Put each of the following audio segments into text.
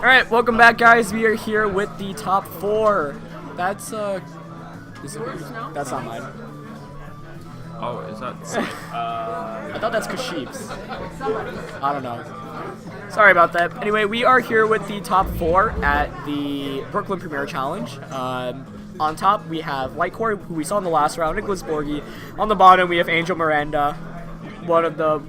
Alright, welcome back, guys. We are here with the top 4. That's, that's not mine. Oh, is that... I thought that's Kashif's. I don't know. Sorry about that. Anyway, we are here with the top 4 at the Brooklyn Premier Challenge. On top, we have LightCore, who we saw in the last round, Nick Borghi. On the bottom, we have Angel Miranda, one of the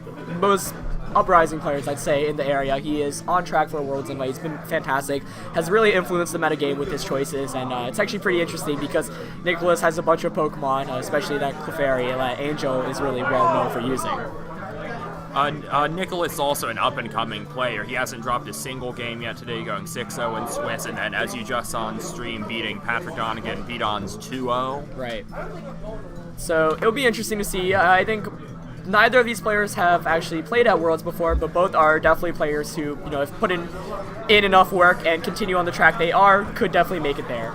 most uprising players, I'd say, in the area. He is on track for a Worlds invite. He's been fantastic, has really influenced the metagame with his choices, and it's actually pretty interesting because Nicholas has a bunch of Pokemon, especially that Clefairy, that Angel is really well known for using. Nicholas is also an up-and-coming player. He hasn't dropped a single game yet today, going 6-0 in Swiss, and then, as you just saw on stream, beating Patrick Donegan, Beaton's 2-0. Right. So, it'll be interesting to see. I think neither of these players have actually played at Worlds before, but both are definitely players who, you know, if put in enough work and continue on the track they are, could definitely make it there.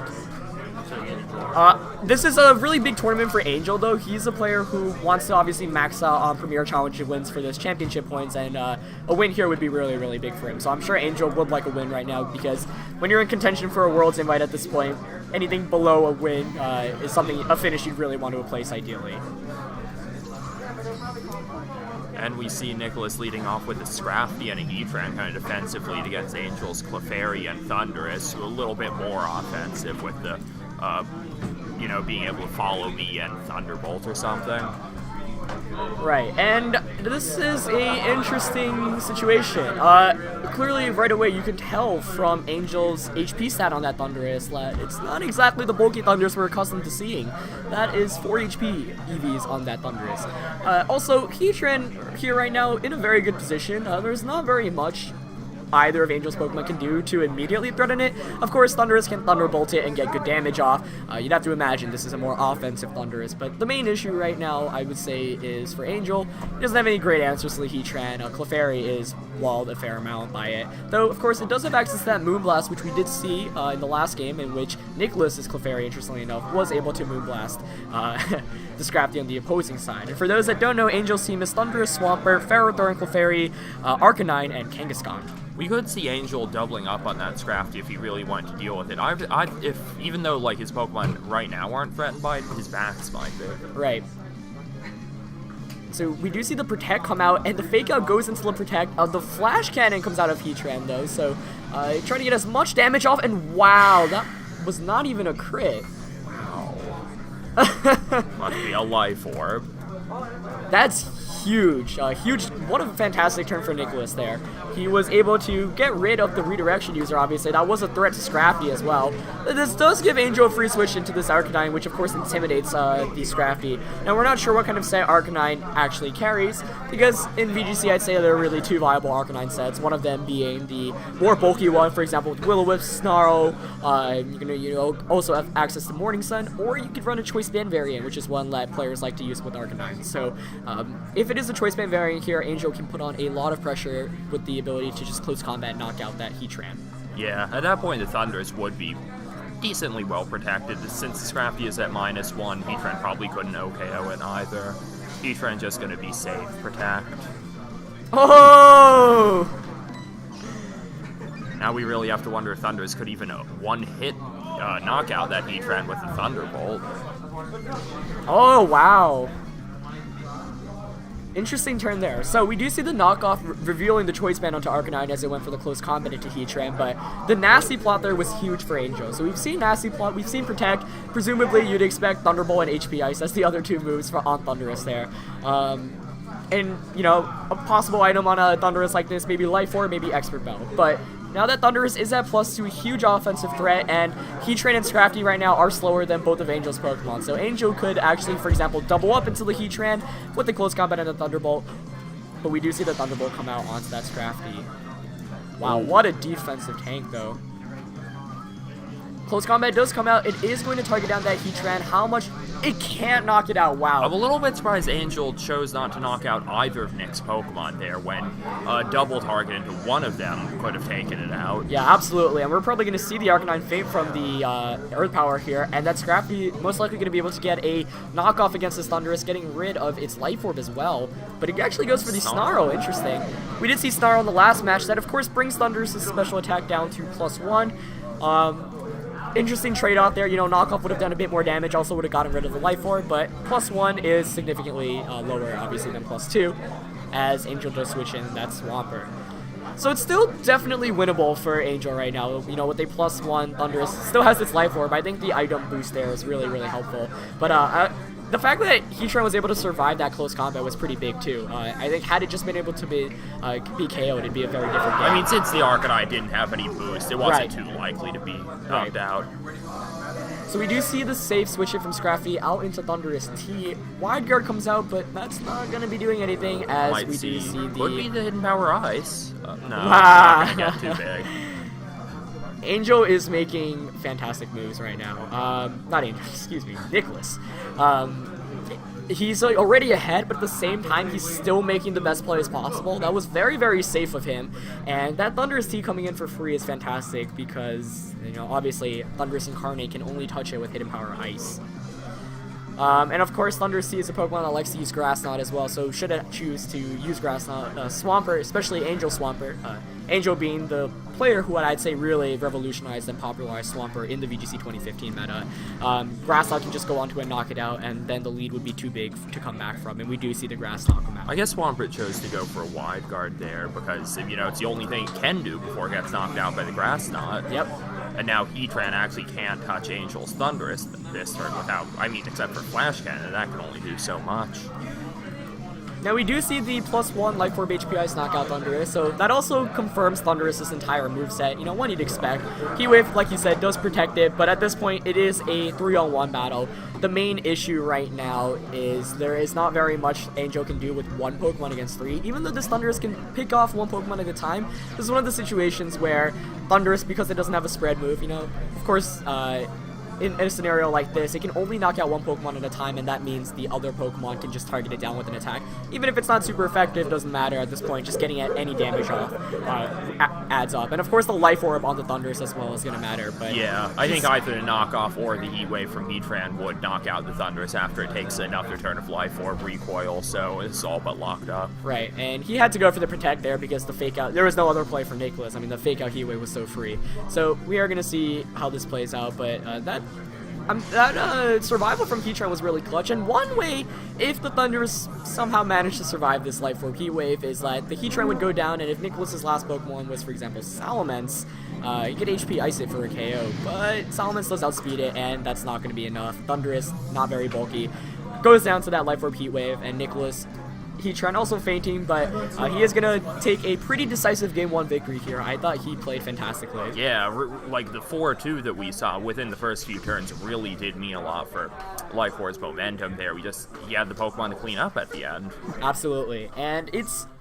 This is a really big tournament for Angel, though. He's a player who wants to obviously max out on Premier Challenge wins for those championship points, and a win here would be really, really big for him. So I'm sure Angel would like a win right now, because when you're in contention for a Worlds invite at this point, anything below a win is a finish you'd really want to place ideally. And we see Nicholas leading off with a Scrafty and a Heatran kind of defensive lead against Angel's Clefairy and Thundurus, a little bit more offensive with the, you know, being able to follow me and Thunderbolt or something. Right, and this is a interesting situation. Clearly, right away, you can tell from Angel's HP stat on that Thundurus that it's not exactly the bulky Thundurus we're accustomed to seeing. That is 4 HP EVs on that Thundurus. Also, Heatran here right now in a very good position. There's not very much either of Angel's Pokemon can do to immediately threaten it. Of course, Thundurus can Thunderbolt it and get good damage off. You'd have to imagine this is a more offensive Thundurus, but the main issue right now, I would say, is for Angel. He doesn't have any great answers to the Heatran. Clefairy is walled a fair amount by it. Though, of course, it does have access to that Moonblast, which we did see in the last game, in which Nicholas's Clefairy, interestingly enough, was able to Moonblast the Scrafty on the opposing side. And for those that don't know, Angel's team is Thundurus, Swampert, Ferrothorn, Clefairy, Arcanine, and Kangaskhan. We could see Angel doubling up on that Scrafty if he really wanted to deal with it. Even though like his Pokemon right now aren't threatened by it, his backs might be. Right. So we do see the Protect come out, and the Fake Out goes into the Protect. The Flash Cannon comes out of Heatran, though, so trying to get as much damage off, and wow, that was not even a crit. Wow. Must be a Life Orb. That's huge. What a fantastic turn for Nicholas there. He was able to get rid of the redirection user, obviously. That was a threat to Scrafty as well. This does give Angel a free switch into this Arcanine, which of course intimidates the Scrafty. Now, we're not sure what kind of set Arcanine actually carries, because in VGC I'd say there are really 2 viable Arcanine sets, one of them being the more bulky one, for example, with Will-O-Wisp, Snarl. You can also have access to Morning Sun, or you could run a Choice Band variant, which is one that players like to use with Arcanine. So, if it is a Choice Band variant here, Angel can put on a lot of pressure with the ability to just close combat knock out that Heatran. Yeah, at that point the Thundurus would be decently well protected. Since the Scrafty is at -1, Heatran probably couldn't OKO it either. Heatran just gonna be safe, protect. Oh! Now we really have to wonder if Thundurus could even one-hit knock out that Heatran with a Thunderbolt. Oh, wow. Interesting turn there. So we do see the knockoff revealing the Choice Band onto Arcanine as it went for the close combat into Heatran, but the Nasty Plot there was huge for Angel. So we've seen Nasty Plot, we've seen Protect. Presumably you'd expect Thunderbolt and HP Ice as the other 2 moves on Thundurus there. And, you know, a possible item on a Thundurus like this, maybe Life Orb, maybe Expert Bell. But now that Thundurus is at +2, a huge offensive threat, and Heatran and Scrafty right now are slower than both of Angel's Pokemon. So Angel could actually, for example, double up into the Heatran with the close combat and the Thunderbolt. But we do see the Thunderbolt come out onto that Scrafty. Wow, what a defensive tank, though. Close Combat does come out. It is going to target down that Heatran. How much? It can't knock it out. Wow. I'm a little bit surprised Angel chose not to knock out either of Nick's Pokemon there when a double target into one of them could have taken it out. Yeah, absolutely. And we're probably going to see the Arcanine Fate from the Earth Power here, and that Scrappy most likely going to be able to get a knockoff against this Thundurus, getting rid of its Life Orb as well. But it actually goes for the Snarl. Interesting. We did see Snarl in the last match. That, of course, brings Thundurus' special attack down to +1. Interesting trade-off there. You know, knockoff would have done a bit more damage, also would have gotten rid of the Life Orb, but +1 is significantly lower, obviously, than +2, as Angel does switch in that Swampert. So it's still definitely winnable for Angel right now. You know, with a +1, Thundurus still has its Life Orb. I think the item boost there is really, really helpful. But the fact that Heatran was able to survive that close combat was pretty big, too. I think had it just been able to be KO'd, it'd be a very different game. I mean, since the Arcanine didn't have any boost, it wasn't too likely to be knocked out. So we do see the safe switch it from Scrappy out into Thundurus T. Wide Guard comes out, but that's not going to be doing anything, as we do see the... Could be the Hidden Power Ice. No, not going to get too big. Angel is making fantastic moves right now. Not Angel, excuse me, Nicholas. He's already ahead, but at the same time, he's still making the best plays possible. That was very, very safe of him. And that Thundurus T coming in for free is fantastic because, you know, obviously, Thundurus Incarnate can only touch it with Hidden Power Ice. And of course, Thundurus T is a Pokemon that likes to use Grass Knot as well, so should it choose to use Grass Knot, Swampert, especially Angel Swampert, Angel being the player who I'd say really revolutionized and popularized Swampert in the VGC 2015 meta. Grass Knot can just go onto it and knock it out, and then the lead would be too big to come back from, and we do see the Grass Knot come out. I guess Swampert chose to go for a Wide Guard there because, you know, it's the only thing it can do before it gets knocked out by the Grass Knot. Yep. And now Heatran actually can't touch Angel's Thundurus this turn without, I mean, except for Flash Cannon, that can only do so much. Now we do see the +1 Life Orb HP Ice knockout Thundurus, so that also confirms Thundurus' entire moveset. You know, one you'd expect. Heat Wave, like you said, does protect it, but at this point it is a 3-on-1 battle. The main issue right now is there is not very much Angel can do with one Pokemon against 3. Even though this Thundurus can pick off one Pokemon at a time, this is one of the situations where Thundurus, because it doesn't have a spread move, you know, of course, in a scenario like this, it can only knock out one Pokemon at a time, and that means the other Pokemon can just target it down with an attack. Even if it's not super effective, doesn't matter at this point, just getting any damage off adds up. And of course the Life Orb on the Thundurus as well is going to matter. But yeah, I think either the knockoff or the Heat Wave from Heatran would knock out the Thundurus after it takes another turn of Life Orb recoil, so it's all but locked up. Right, and he had to go for the Protect there because the Fake Out, there was no other play for Nicholas. I mean, the Fake Out Heat Wave was so free. So we are going to see how this plays out, but that survival from Heatran was really clutch, and one way, if the Thundurus somehow managed to survive this Life Orb Heat Wave, is that the Heatran would go down, and if Nicholas's last Pokemon was, for example, Salamence, you could HP Ice it for a KO, but Salamence does outspeed it, and that's not going to be enough. Thundurus, not very bulky, goes down to that Life Orb Heat Wave, and Nicholas, Heatran also fainting, but he is going to take a pretty decisive Game 1 victory here. I thought he played fantastically. Yeah, like the 4-2 that we saw within the first few turns really did mean a lot for Life Orb's momentum there. He had the Pokemon to clean up at the end. Absolutely, and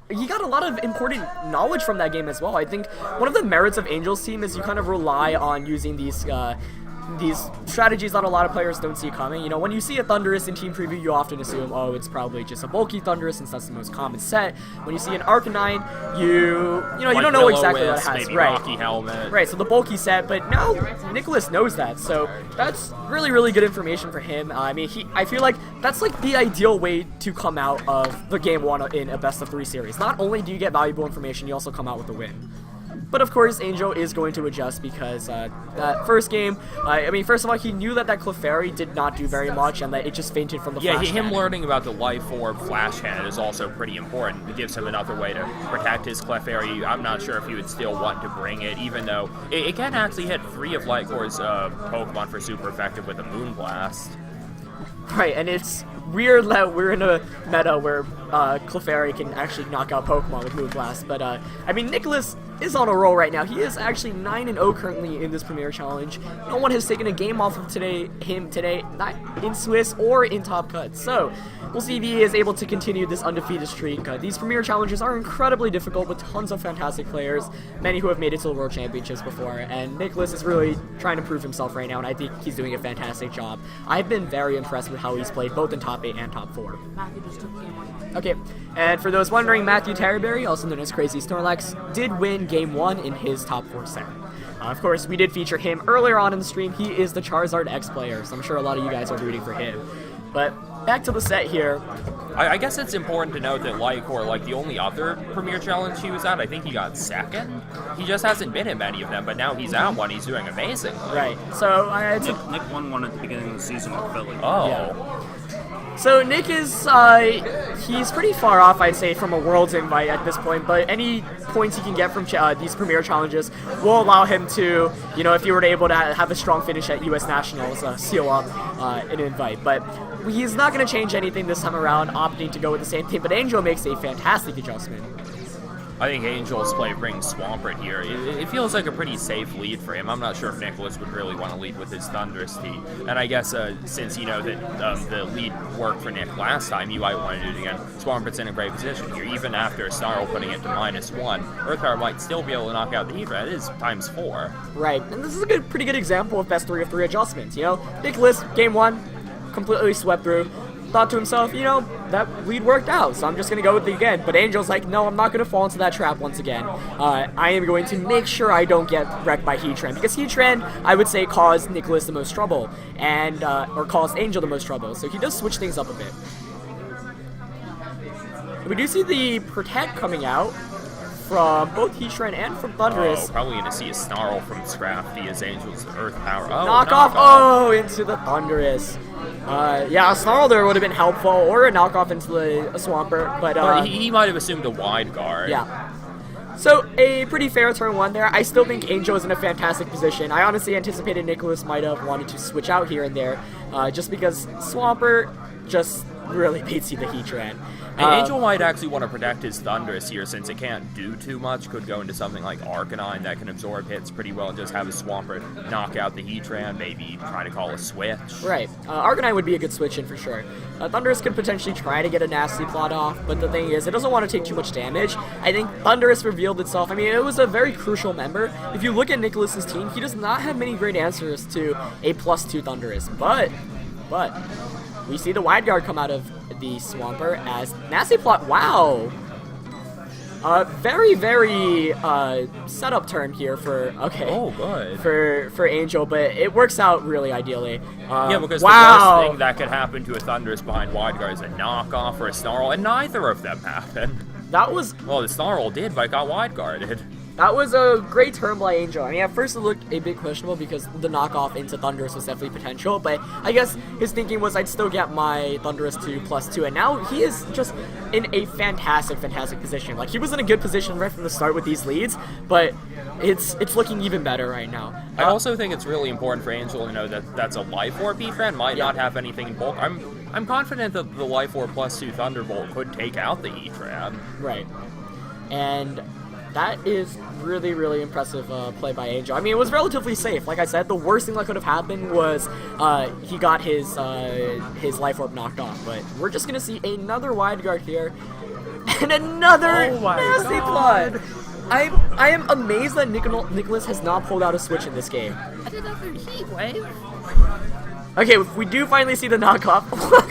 he got a lot of important knowledge from that game as well. I think one of the merits of Angel's team is you kind of rely on using these strategies that a lot of players don't see coming. You know, when you see a Thundurus in team preview, you often assume, oh, it's probably just a bulky Thundurus since that's the most common set. When you see an Arcanine, you don't know exactly what it has. Maybe Rocky Helmet. Right, so the bulky set, but now Nicholas knows that, so that's really, really good information for him. I mean, I feel like that's like the ideal way to come out of the Game 1 in a best-of-3 series. Not only do you get valuable information, you also come out with a win. But of course, Angel is going to adjust because that first game, I mean, first of all, he knew that Clefairy did not do very much and that it just fainted from the Flash Cannon. Him learning about the Life Orb Flash Cannon is also pretty important. It gives him another way to protect his Clefairy. I'm not sure if he would still want to bring it, even though it can actually hit 3 of LightCore's Pokemon for super effective with a Moonblast. Right, and it's weird that we're in a meta where Clefairy can actually knock out Pokemon with Move Blast, but I mean, Nicholas is on a roll right now. He is actually 9-0 currently in this Premier Challenge. No one has taken a game off of him today, not in Swiss or in Top Cut. So we'll see if he is able to continue this undefeated streak. These Premier Challenges are incredibly difficult with tons of fantastic players, many who have made it to the World Championships before, and Nicholas is really trying to prove himself right now, and I think he's doing a fantastic job. I've been very impressed with how he's played both in Top 8 and Top 4. Matthew just took game 1. Okay, and for those wondering, Matthew Terryberry, also known as Crazy Snorlax, did win Game 1 in his Top 4 set. Of course, we did feature him earlier on in the stream. He is the Charizard X player, so I'm sure a lot of you guys are rooting for him. But back to the set here. I guess it's important to note that LightCore, like the only other Premier Challenge he was at, I think he got second. He just hasn't been in many of them, but now he's at one. He's doing amazing. Right. So Nick won one at the beginning of the season with Philly. Oh. Yeah. So Nick is, he's pretty far off, I'd say, from a Worlds invite at this point, but any points he can get from these Premier Challenges will allow him to, you know, if he were able to have a strong finish at US Nationals, seal up an invite. But he's not going to change anything this time around, opting to go with the same team, but Angel makes a fantastic adjustment. I think Angel's play brings Swampert here. It feels like a pretty safe lead for him. I'm not sure if Nicholas would really want to lead with his Thunderous Tea. And I guess since you know that the lead worked for Nick last time, you might want to do it again. Swampert's in a great position here. Even after Snarl putting it to -1, Earth Power might still be able to knock out the Heat Red. It is ×4. Right, and this is a pretty good example of best 3 of 3 adjustments, you know? Nicholas, Game 1, completely swept through. Thought to himself, you know, that lead worked out, so I'm just going to go with it again. But Angel's like, no, I'm not going to fall into that trap once again. I am going to make sure I don't get wrecked by Heatran, because Heatran, I would say, caused Nicholas the most trouble, and or caused Angel the most trouble, so he does switch things up a bit. We do see the Protect coming out from both Heatran and from Thundurus. Oh, probably going to see a Snarl from Scrafty as Angel's Earth Power. Oh, knockoff! Oh, into the Thundurus. Yeah, a Snarl there would have been helpful, or a knockoff into a Swampert, but he might have assumed a wide guard. Yeah. So, a pretty fair turn 1 there. I still think Angel is in a fantastic position. I honestly anticipated Nicholas might have wanted to switch out here and there, just because Swampert just really beats you the Heatran. And Angel might actually want to protect his Thundurus here since it can't do too much. Could go into something like Arcanine that can absorb hits pretty well and just have a Swampert knock out the Heatran, maybe try to call a switch. Right. Arcanine would be a good switch in for sure. Thundurus could potentially try to get a nasty plot off, but the thing is, it doesn't want to take too much damage. I think Thundurus revealed itself. I mean, it was a very crucial member. If you look at Nicholas's team, he does not have many great answers to a +2 Thundurus, but we see the wide guard come out of the Swampert as nasty plot. Wow. Very setup turn here for Oh, good. for Angel, but it works out really ideally. Yeah, because wow. the worst thing that could happen to a Thundurus behind wide guard is a knockoff or a Snarl, and neither of them happened. That was Well, the Snarl did, but it got wide guarded. That was a great turn by Angel. I mean, at first it looked a bit questionable because the knockoff into Thundurus was definitely potential, but I guess his thinking was I'd still get my Thundurus to +2, and now he is just in a fantastic position. Like, he was in a good position right from the start with these leads, but it's looking even better right now. I also think it's really important for Angel to know that that's a Life Orb Heatran, might not have anything in bulk. I'm confident that the Life Orb +2 Thunderbolt could take out the Heatran. Right. And that is really impressive play by Angel. I mean, it was relatively safe. Like I said, the worst thing that could have happened was he got his Life Orb knocked off. But we're just going to see another wide guard here. And another nasty plot. I am amazed that Nicholas has not pulled out a switch in this game. I did that through Heat Wave. Okay, we do finally see the knockoff.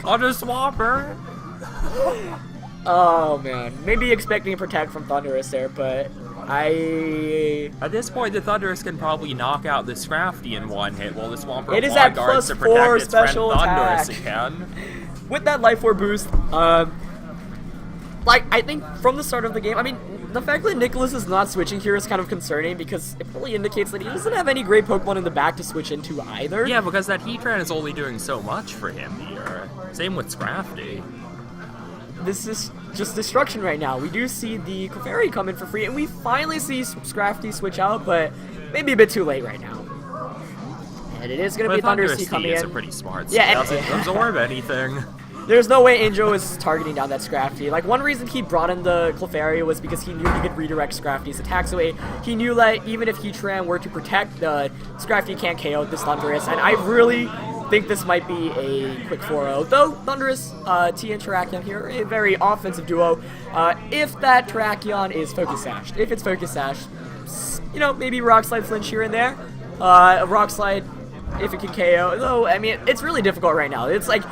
On a Swampert! Oh man, maybe expecting a Protect from Thundurus there, but At this point, the Thundurus can probably knock out the Scrafty in one hit, while the Swampert It is wide at guards to +4 protect its friend special Thundurus attack. again. with that Life Orb boost, like, I think from the start of the game, I mean, the fact that Nicholas is not switching here is kind of concerning because it probably indicates that he doesn't have any great Pokemon in the back to switch into either. Yeah, because that Heatran is only doing so much for him here. Same with Scrafty. This is just destruction right now. We do see the Clefairy come in for free, and we finally see Scrafty switch out, but maybe a bit too late right now. And it is going to be But Thunderous Thunderous coming is in. a pretty smart. Yeah, It and- doesn't absorb anything. There's no way Angel is targeting down that Scrafty. Like, one reason he brought in the Clefairy was because he knew he could redirect Scrafty's attacks away. He knew that even if Heatran were to protect, Scrafty can't KO this Thunderous, and I really think this might be a quick 4-0. Though, Thunderous, T and Terrakion here, a very offensive duo. If that Terrakion is Focus Sashed. If it's Focus Sashed, you know, maybe Rock Slide flinch here and there. Rock Slide, if it can KO. Though, I mean, it's really difficult right now. It's like,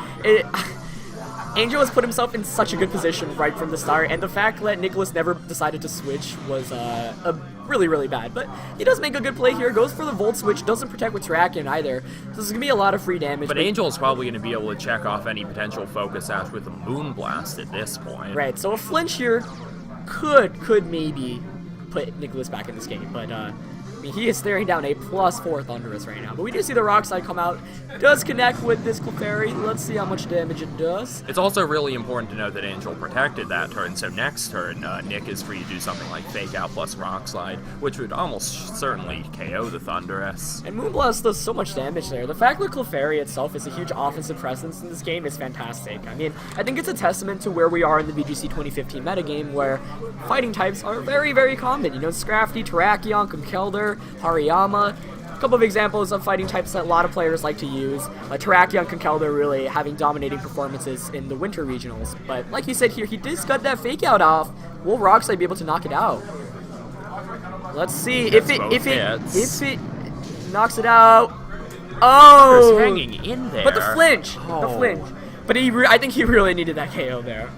Angel has put himself in such a good position right from the start, and the fact that Nicholas never decided to switch was really, really bad. But he does make a good play here, goes for the Volt Switch, doesn't protect with Terrakion either. So this is going to be a lot of free damage. But Angel's probably going to be able to check off any potential Focus Sash with a Moonblast at this point. Right, so a flinch here could maybe put Nicholas back in this game, but I mean, he is staring down a +4 Thunderous right now. But we do see the Rock Slide come out, does connect with this Clefairy. Let's see how much damage it does. It's also really important to note that Angel protected that turn, so next turn, Nick is free to do something like Fake Out plus Rock Slide, which would almost certainly KO the Thunderous. And Moonblast does so much damage there. The fact that Clefairy itself is a huge offensive presence in this game is fantastic. I mean, I think it's a testament to where we are in the VGC 2015 metagame, where fighting types are very, very common. You know, Scrafty, Terrakion, Conkeldurr, Hariyama. A couple of examples of fighting types that a lot of players like to use. Terrakion, Conkeldurr really having dominating performances in the winter regionals. But like you said here, he did cut that Fake Out off. Will Rock Slide be able to knock it out? Let's see if it knocks it out. Oh, Hanging in there. but the flinch, Oh. But I think he really needed that KO there.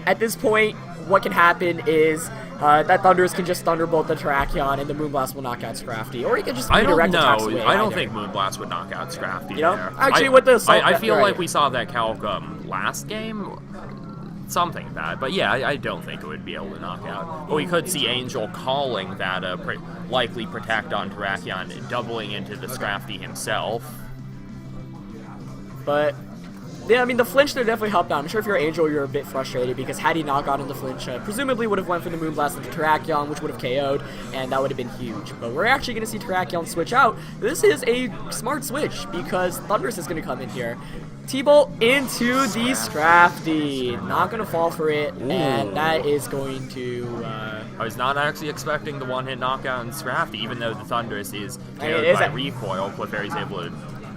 At this point, what can happen is that Thunderous can just Thunderbolt the Terrakion and the Moonblast will knock out Scrafty. Or he could just I don't redirect attacks know. away I don't either. think Moonblast would knock out Scrafty. You know? there. Actually, with the assault, I feel right. like we saw that calc last game. Something bad, but yeah, I don't think it would be able to knock out. But we could see Angel calling that likely protect on Terrakion, doubling into the Scrafty himself. But yeah, I mean, the flinch there definitely helped out. I'm sure if you're Angel, you're a bit frustrated because had he not gotten the flinch, presumably would have went for the Moonblast into Terrakion, which would have KO'd, and that would have been huge. But we're actually going to see Terrakion switch out. This is a smart switch because Thunderous is going to come in here. T-Bolt into the Scrafty. Not going to fall for it, and that is going to... I was not actually expecting the one-hit knockout in Scrafty, even though the Thunderous is I mean, KO'd it is by a- recoil. Clefairy's able to...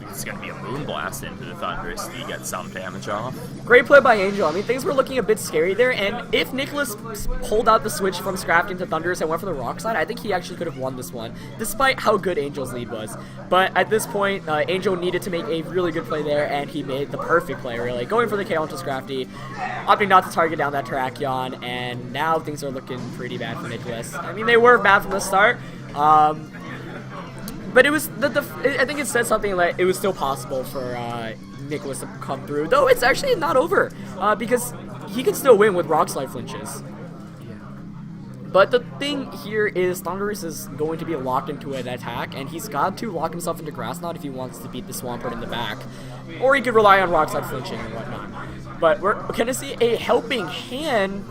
It's going to be a Moonblast into the Thunderous to get some damage off. Great play by Angel. I mean, things were looking a bit scary there, and if Nicholas pulled out the switch from Scrafty into Thunderous and went for the Rock Slide, I think he actually could have won this one, despite how good Angel's lead was. But at this point, Angel needed to make a really good play there, and he made the perfect play, really. Going for the KO into Scrafty, opting not to target down that Terrakion, and now things are looking pretty bad for Nicholas. I mean, they were bad from the start. But it was I think it said something like it was still possible for Nicholas to come through, though it's actually not over because he can still win with Rock Slide flinches. But the thing here is Thunderous is going to be locked into an attack, and he's got to lock himself into Grass Knot if he wants to beat the Swampert in the back, or he could rely on Rock Slide flinching and whatnot. But we're gonna see a helping hand.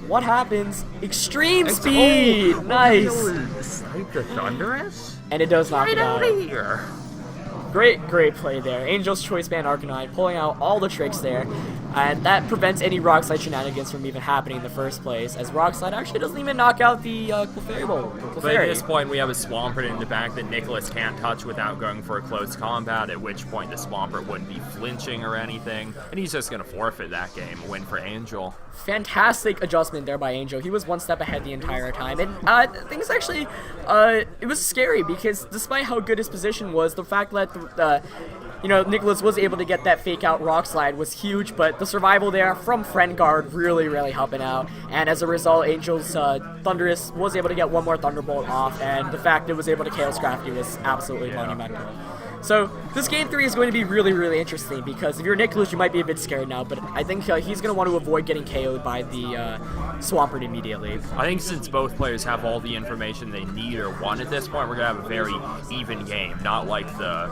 What happens? Extreme speed! Nice! Snipe the Thunderous? And it does knock it out. Here. Great play there. Angel's Choice Band Arcanine pulling out all the tricks there. And that prevents any Rock Slide shenanigans from even happening in the first place, as Rock Slide actually doesn't even knock out the Clefairy Bolt. But at this point, we have a Swampert in the back that Nicholas can't touch without going for a close combat, at which point the Swampert wouldn't be flinching or anything, and he's just going to forfeit that game, win for Angel. Fantastic adjustment there by Angel. He was one step ahead the entire time, and things actually, it was scary because despite how good his position was, the fact that Nicholas was able to get that fake out Rock Slide was huge, but the survival there from Friend Guard really helping out, and as a result, Angel's Thunderous was able to get one more Thunderbolt off, and the fact it was able to KO Scrafty was absolutely monumental. So this game 3 is going to be really interesting because if you're Nicholas, you might be a bit scared now, but I think he's going to want to avoid getting KO'd by the Swampert immediately. I think since both players have all the information they need or want at this point, we're going to have a very even game, not like the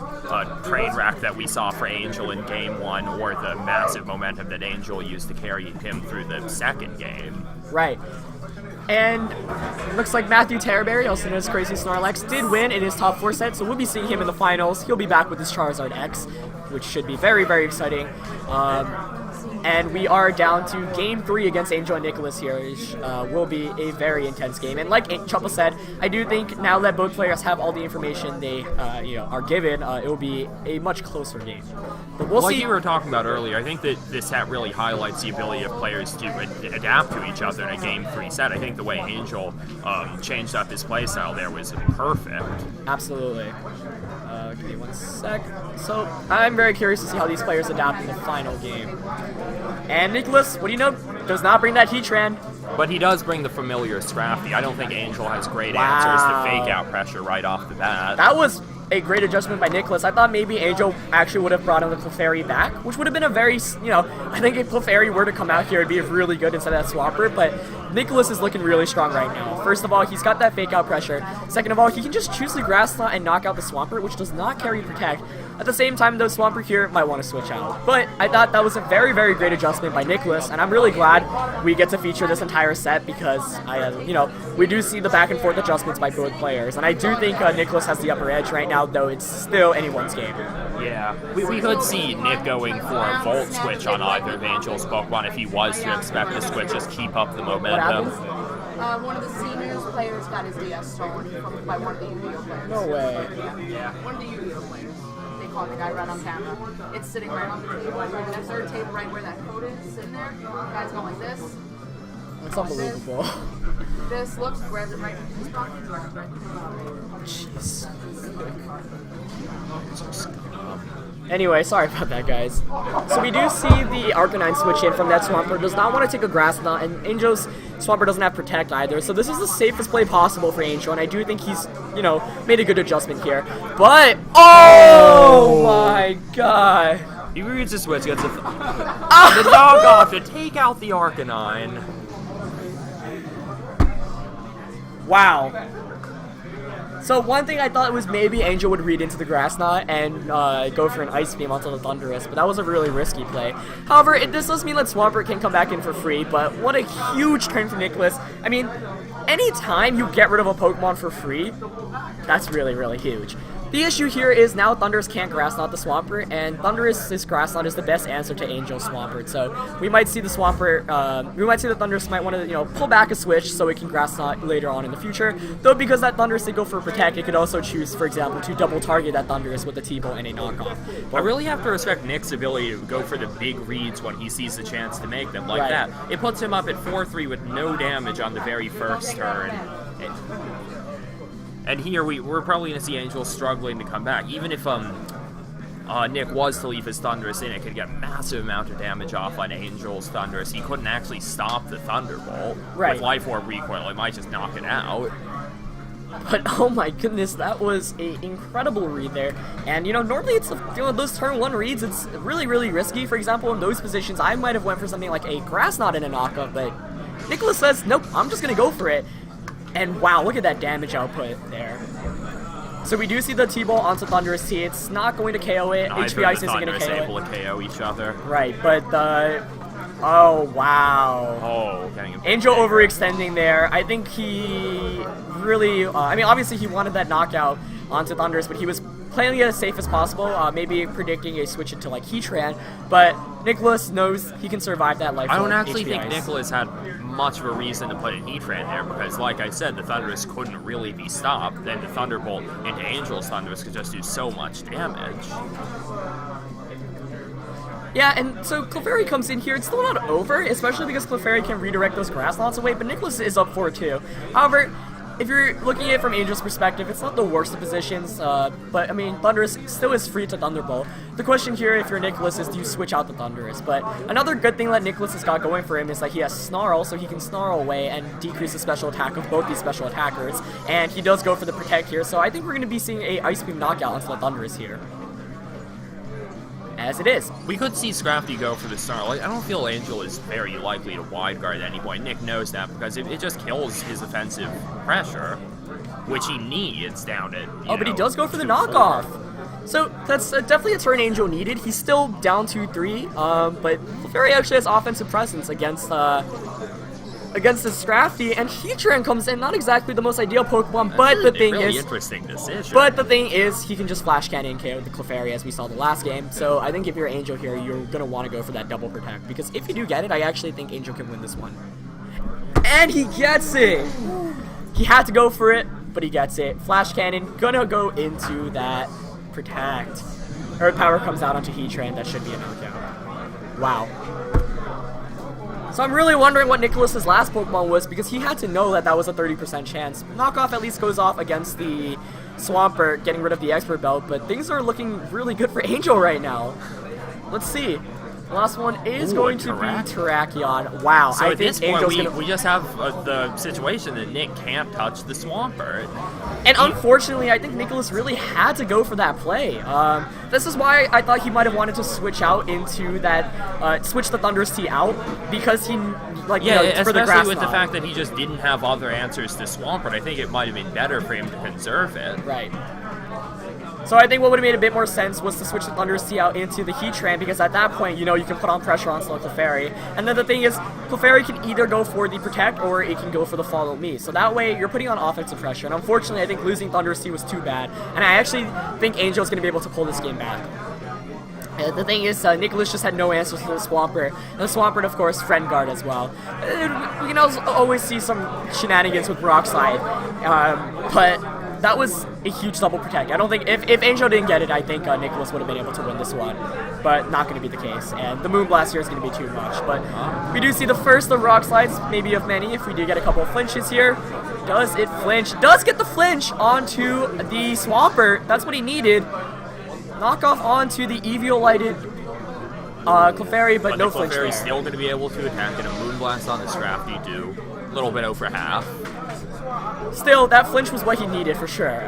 train wreck that we saw for Angel in Game 1 or the massive momentum that Angel used to carry him through the second game. Right. And looks like Matthew Terberry, also known as Crazy Snorlax, did win in his top 4 set, so we'll be seeing him in the finals. He'll be back with his Charizard X, which should be very, very exciting. And we are down to Game 3 against Angel and Nicholas here, which will be a very intense game. And like Chuppa said, I do think now that both players have all the information they are given, it will be a much closer game. But we'll see. Like you were talking about earlier, I think that this set really highlights the ability of players to adapt to each other in a Game 3 set. I think the way Angel changed up his playstyle there was perfect. Absolutely. Give me 1 sec. So, I'm very curious to see how these players adapt in the final game. And Nicholas, what do you know? Does not bring that Heatran. But he does bring the familiar Scrafty. I don't think Angel has great answers to fake out pressure right off the bat. That was a great adjustment by Nicholas. I thought maybe Angel actually would have brought on the Clefairy back, which would have been a very, I think if Clefairy were to come out here, it'd be really good instead of that Swampert, but Nicholas is looking really strong right now. First of all, he's got that fake out pressure. Second of all, he can just choose the Grass Knot and knock out the Swampert, which does not carry Protect. At the same time, though, Swampert here might want to switch out. But I thought that was a very, very great adjustment by Nicholas, and I'm really glad we get to feature this entire set because, we do see the back and forth adjustments by both players. And I do think Nicholas has the upper edge right now, though it's still anyone's game. Yeah, we could see Nick going for a Volt Switch on either of Angel's Pokemon if he was to expect the switch, just keep up the momentum. One of the seniors players got his DS stolen by one of the Yu-Gi-Oh players. No way. Yeah. One of the Yu-Gi-Oh players. They caught the guy right on camera. It's sitting right on the table, right on that third table, right where that code is, sitting there. The guy's going like this. That's unbelievable. This looks, grabs it right into his pocket, grabs it right Jeez. Anyway, sorry about that, guys. So we do see the Arcanine switch in from that Swampert. Does not want to take a Grass Knot, and Angel's Swampert doesn't have Protect either. So this is the safest play possible for Angel, and I do think he's, made a good adjustment here. But, oh my god. He reads the switch, gets the knockoff to take out the Arcanine. Wow. So one thing I thought was maybe Angel would read into the Grass Knot and go for an Ice Beam onto the Thundurus, but that was a really risky play. However, this does mean that Swampert can come back in for free, but what a huge turn for Nicholas. I mean, anytime you get rid of a Pokemon for free, that's really, really huge. The issue here is now Thundurus can't Grass Knot the Swampert, and Thundurus' Grass Knot is the best answer to Angel's Swampert. So we might see the Swampert, we might see the Thundurus might want to, pull back a switch so it can Grass Knot later on in the future. Though because that Thundurus did go for Protect, it could also choose, for example, to double target that Thundurus with a T-Bolt and a knockoff. I really have to respect Nick's ability to go for the big reads when he sees the chance to make them like that. It puts him up at 4-3 with no damage on the very first turn. And here we're probably going to see Angel struggling to come back. Even if Nick was to leave his Thundurus in, it could get a massive amount of damage off on Angel's Thundurus. He couldn't actually stop the Thunderbolt. Right. With Life Orb recoil, it might just knock it out. But oh my goodness, that was an incredible read there. And normally it's those turn 1 reads, it's really, really risky. For example, in those positions, I might have went for something like a Grass Knot and a knockup, but Nicholas says, nope, I'm just going to go for it. And wow, look at that damage output there. So we do see the T-Bolt onto Thundurus T. It's not going to KO it. HP Ice isn't going to KO it. able to KO each other. Right, but oh wow. Oh, getting him. Angel overextending there. I think he really, obviously he wanted that knockout onto Thundurus, but he was playing it as safe as possible, maybe predicting a switch into like Heatran, but Nicholas knows he can survive that life. I don't actually think Nicholas had much of a reason to put a Heatran there because, like I said, the Thundurus couldn't really be stopped. Then the Thunderbolt into Angel's Thundurus could just do so much damage. Yeah, and so Clefairy comes in here. It's still not over, especially because Clefairy can redirect those Grass Knots away, but Nicholas is up 4-2. However, if you're looking at it from Angel's perspective, it's not the worst of positions, but Thundurus still is free to Thunderbolt. The question here, if you're Nicholas, is do you switch out the Thundurus? But another good thing that Nicholas has got going for him is that he has Snarl, so he can Snarl away and decrease the special attack of both these special attackers, and he does go for the Protect here, so I think we're going to be seeing a Ice Beam knockout onto the Thundurus here. As it is. We could see Scrafty go for the Snarl. I don't feel Angel is very likely to wide guard at any point. Nick knows that because it just kills his offensive pressure, which he needs down at, but he does go for the knockoff. So that's definitely a turn Angel needed. He's still down 2-3, but Clefairy actually has offensive presence against against the Scrafty, and Heatran comes in, not exactly the most ideal Pokemon, but the thing really is... interesting decision. But the thing is, he can just Flash Cannon and KO the Clefairy as we saw the last game, so I think if you're Angel here, you're going to want to go for that double protect, because if you do get it, I actually think Angel can win this one. And he gets it! He had to go for it, but he gets it. Flash Cannon, gonna go into that protect. Earth Power comes out onto Heatran, that should be a knockout. Wow. So I'm really wondering what Nicholas's last Pokemon was, because he had to know that that was a 30% chance. Knockoff at least goes off against the Swampert, getting rid of the Expert Belt, but things are looking really good for Angel right now. Let's see. The last one is going to be Terrakion. Wow, so I at think this point, Angel's we just have the situation that Nick can't touch the Swampert. And unfortunately, I think Nicholas really had to go for that play. This is why I thought he might have wanted to switch out into that, switch the Thunderous Tea out, because he, like, yeah, you know, for the grass especially with the knot. fact that he just didn't have other answers to Swampert. I think it might have been better for him to conserve it. Right. So I think what would have made a bit more sense was to switch the Thunderous Tea out into the Heatran, because at that point, you know, you can put on pressure on Clefairy. And then the thing is, Clefairy can either go for the Protect or it can go for the Follow Me. So that way, you're putting on offensive pressure. And unfortunately, I think losing Thunderous Tea was too bad. And I actually think Angel's going to be able to pull this game back. The thing is, Nicholas just had no answers to the Swampert. And the Swampert, of course, Friend Guard as well. We can also always see some shenanigans with Rock Slide. But that was a huge double protect. I don't think, if Angel didn't get it, I think Nicholas would have been able to win this one. But not going to be the case. And the Moonblast here is going to be too much. But we do see the first of Rock Slides, maybe of many, if we do get a couple of flinches here. Does it flinch? Does get the flinch onto the Swampert. That's what he needed. Knockoff onto the Eviolighted Clefairy, but no flinch there. Clefairy's still going to be able to attack, and a Moonblast on the Scrafty do. A little bit over half. Still, that flinch was what he needed for sure.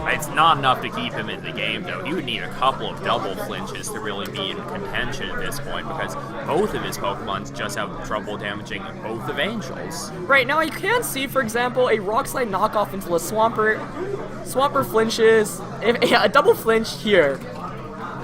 It's not enough to keep him in the game, though. He would need a couple of double flinches to really be in contention at this point, because both of his Pokemons just have trouble damaging both of Angel's. Right, now you can see, for example, a Rock Slide knockoff into a Swampert. Swampert flinches. A double flinch here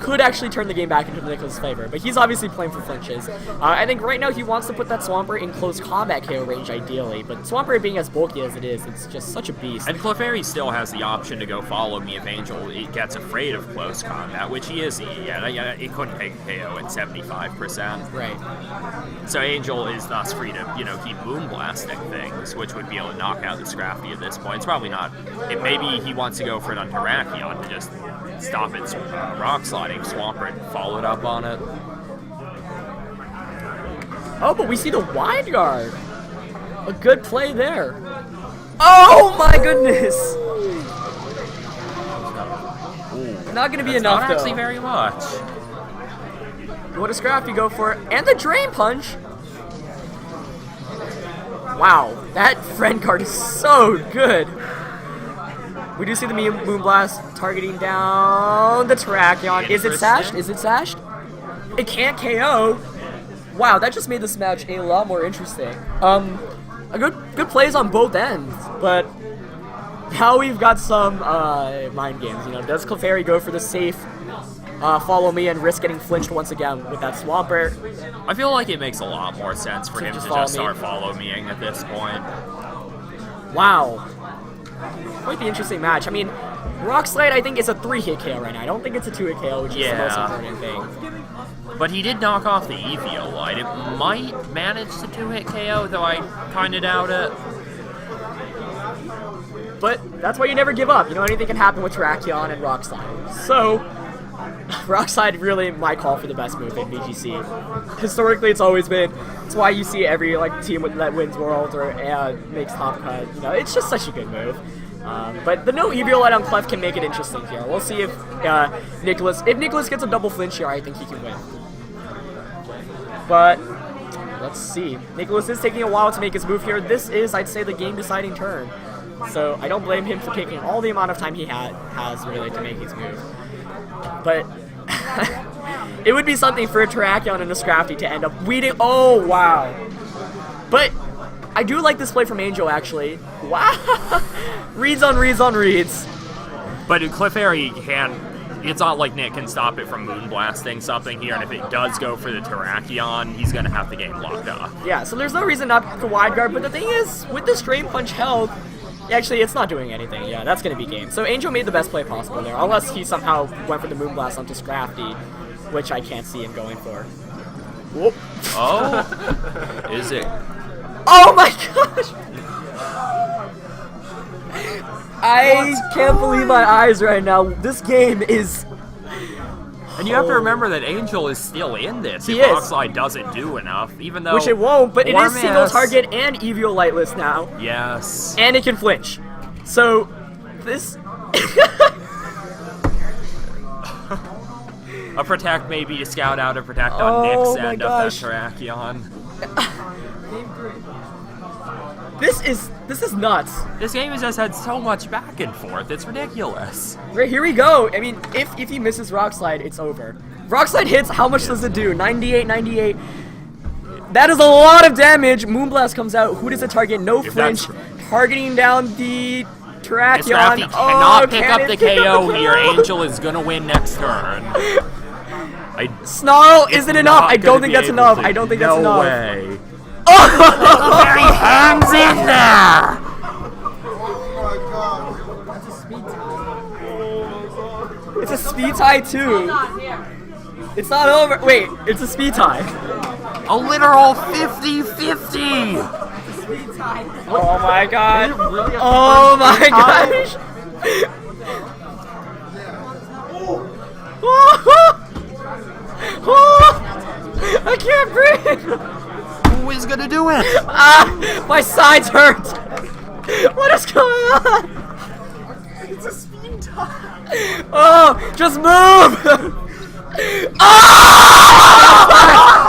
could actually turn the game back into Nicholas' favor, but he's obviously playing for flinches. I think right now he wants to put that Swampert in close combat KO range ideally, but Swampert being as bulky as it is, it's just such a beast. And Clefairy still has the option to go Follow Me if Angel gets afraid of close combat, which he is. Yeah, it couldn't take KO at 75%. Right. So Angel is thus free to, you know, keep Moonblasting things, which would be able to knock out the Scrafty at this point. It's probably not. Maybe he wants to go for it on Terrakion to just stop its Rock Sliding Swampert, followed up on it. Oh, but we see the Wide Guard. A good play there. Oh my goodness! Ooh, Not gonna be that's enough not though. actually very much. What a Scrafty go for it, and the Drain Punch. Wow, that Friend Guard is so good. We do see the Moonblast targeting down the Terrakion. Is it sashed? Is it sashed? It can't KO. Wow, that just made this match a lot more interesting. A good plays on both ends, but now we've got some mind games. You know, does Clefairy go for the safe Follow Me and risk getting flinched once again with that Swampert? I feel like it makes a lot more sense for him to just start Follow Me-ing at this point. Wow. Quite the interesting match. I mean, Rock Slide, I think, is a 3-hit KO right now. I don't think it's a 2-hit KO, which is the most important thing. But he did knock off the Eviolite. It might manage to 2-hit KO, though I kind of doubt it. But that's why you never give up. You know, anything can happen with Terrakion and Rock Slide. So, Rock Slide really my call for the best move in VGC. Historically, it's always been. It's why you see every team that wins World or makes top cut. You know, it's just such a good move. But the no Eviolite on Clef can make it interesting here. We'll see if Nicholas gets a double flinch here. I think he can win. But let's see. Nicholas is taking a while to make his move here. This is, I'd say, the game-deciding turn. So I don't blame him for taking all the amount of time he has really to make his move. But it would be something for a Terrakion and a Scrafty to end up weeding. Oh, wow. But I do like this play from Angel, actually. Wow. Reads on reads on reads. But Clefairy can it's not like Nick can stop it from moonblasting something here, and if it does go for the Terrakion, he's gonna have the game locked up. Yeah, so there's no reason not to wide guard, but the thing is, with the Strain Punch held, actually, it's not doing anything. Yeah, that's gonna be game. So Angel made the best play possible there, unless he somehow went for the Moonblast onto Scrafty, which I can't see him going for. Whoop. Oh, is it? Oh my gosh! I can't believe my eyes right now. This game is... And you have to remember that Angel is still in this. He if is. Rockslide doesn't do enough, even though... Which it won't, but it is single Warmass- target and EVO Lightless now. Yes. And it can flinch. So, this... A Protect maybe to scout out a Protect on Oh Nick's my end of gosh. that Terrakion. This is nuts. This game has just had so much back and forth, it's ridiculous. Right, here we go. I mean, if he misses Rock Slide, it's over. Rock Slide hits, how much does it do? 98, 98. That is a lot of damage. Moonblast comes out. Who does it target? No If flinch. that's- Targeting down the Scrafty Terrakion. cannot pick can up it the pick KO up here. Angel is gonna win next turn. Snarl It's isn't enough. not I don't gonna think be that's able enough. to. I don't think No that's enough. way. Oh! He hangs in there! It's a speed tie too. It's not over. Wait, it's a speed tie. A literal 50-50! Oh my god. Oh my gosh. I can't breathe. Who is gonna do it? Ah, my sides hurt. What is going on? It's a speed tie. Oh, just move.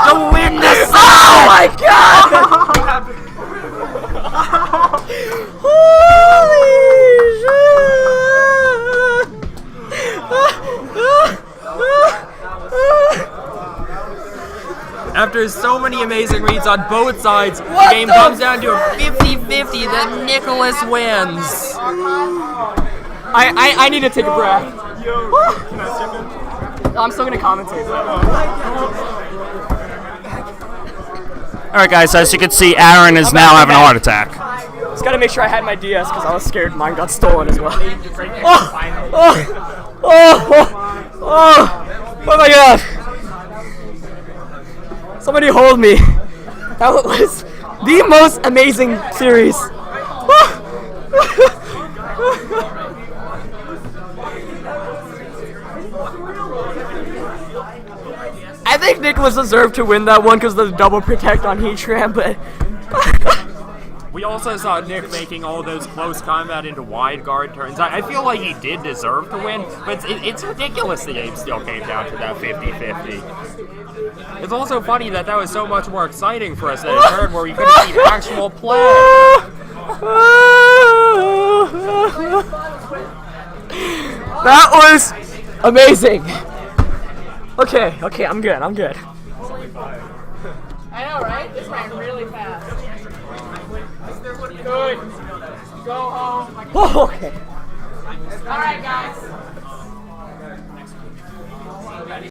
To win this! Oh my god. Holy shit. After so many amazing reads on both sides, What the game the comes down to a 50-50 that Nicholas wins. I need to take a breath. I'm still gonna commentate. Alright guys, as you can see, Aaron is now having a heart attack. Just gotta make sure I had my DS because I was scared mine got stolen as well. Oh my god! Somebody hold me. That was the most amazing series. I think Nicholas deserved to win that one because of the double protect on Heatran, but We also saw Nick making all those close combat into wide guard turns. I feel like he did deserve to win, but it's ridiculous the game still came down to that 50-50. It's also funny that was so much more exciting for us than a turn where we couldn't see actual play. That was amazing. Okay, I'm good. I know, right? This ran really fast. Good. Go home. Oh, okay. All right, guys.